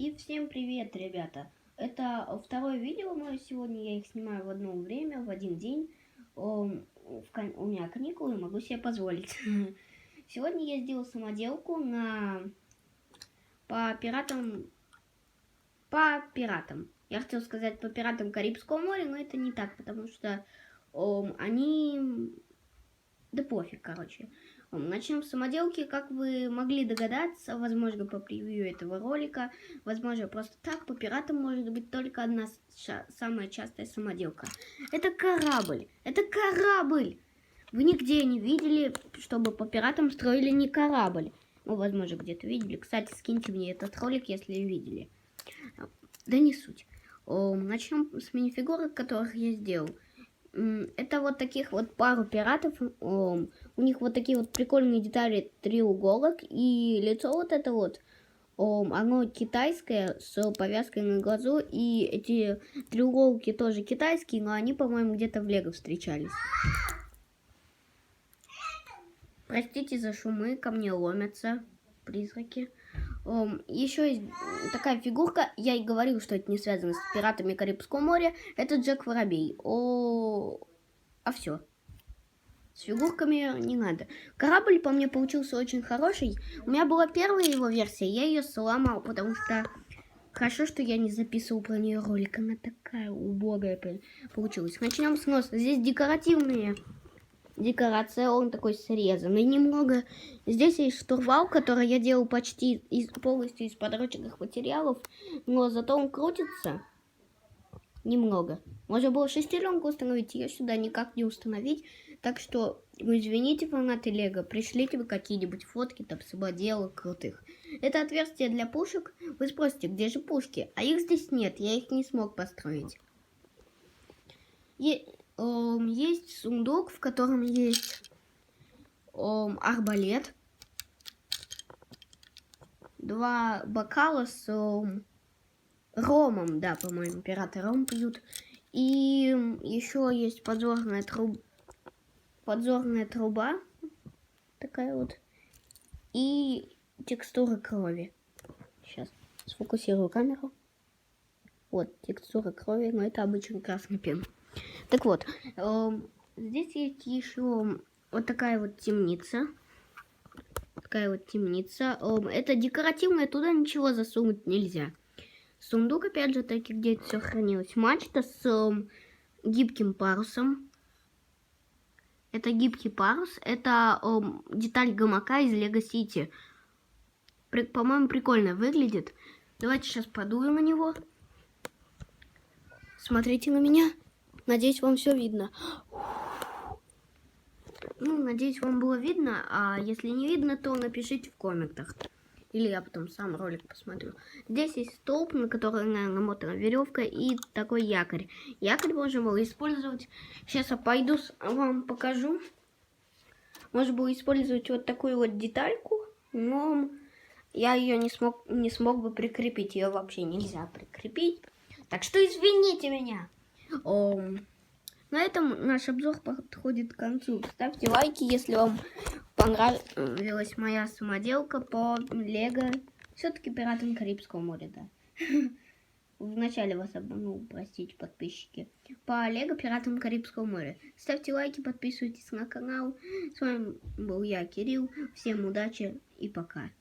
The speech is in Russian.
И всем привет, ребята! Это второе видео мое сегодня, я их снимаю в одно время, в один день. У меня каникулы, могу себе позволить. Сегодня я сделал самоделку по пиратам. Я хотел сказать по пиратам Карибского моря, но это не так, потому что они... Да пофиг, короче. Начнем с самоделки. Как вы могли догадаться, возможно, по превью этого ролика, возможно, просто так, по пиратам может быть только одна самая частая самоделка. Это корабль! Это корабль! Вы нигде не видели, чтобы по пиратам строили не корабль. Ну, возможно, где-то видели. Кстати, скиньте мне этот ролик, если видели. Да не суть. Начнем с минифигурок, которых я сделал. Это вот таких вот пару пиратов. У них вот такие вот прикольные детали треуголок. И лицо вот это вот, оно китайское с повязкой на глазу. И эти треуголки тоже китайские, но они, по-моему, где-то в Лего встречались. Простите за шумы, ко мне ломятся призраки. Еще есть такая фигурка, я и говорил, что это не связано с пиратами Карибского моря. Это Джек Воробей. А все. С фигурками не надо. Корабль по мне получился очень хороший. У меня была первая его версия, я ее сломал, потому что хорошо, что я не записывал про нее ролик. Она такая убогая получилась. Начнем с носа. Здесь декоративные декорация, он такой срезанный немного. Здесь есть штурвал, который я делал почти полностью из подручных материалов, но зато он крутится немного. Можно было шестеренку установить, ее сюда никак не установить. Так что, ну, извините, фанаты Лего, пришлите вы какие-нибудь фотки там самоделок крутых. Это отверстие для пушек. Вы спросите, где же пушки? А их здесь нет, я их не смог построить. Есть сундук, в котором есть арбалет, два бокала с ромом, да, по-моему, пираты ром пьют. И еще есть подзорная труба, такая вот, и текстура крови. Сейчас сфокусирую камеру. Вот, текстура крови, но это обычный красный пен. Так вот, здесь есть еще вот такая вот темница. Это декоративная, туда ничего засунуть нельзя. Сундук, опять же таки, где это все хранилось. Мачта с гибким парусом. Это гибкий парус. Это деталь гамака из Лего Сити. По-моему, прикольно выглядит. Давайте сейчас подую на него. Смотрите на меня. Надеюсь, вам все видно. Ну, надеюсь, вам было видно. А если не видно, то напишите в комментах. Или я потом сам ролик посмотрю. Здесь есть столб, на который намотана веревка, и такой якорь. Якорь можно было использовать. Сейчас я пойду вам покажу. Можно было использовать вот такую вот детальку, но я ее не смог бы прикрепить. Ее вообще нельзя прикрепить. Так что извините меня. На этом наш обзор подходит к концу. Ставьте лайки, если вам понравилась моя самоделка по Лего. Все-таки пиратам Карибского моря, да. Вначале вас обманул, простите, подписчики. По Лего пиратам Карибского моря. Ставьте лайки, подписывайтесь на канал. С вами был я, Кирилл. Всем удачи и пока.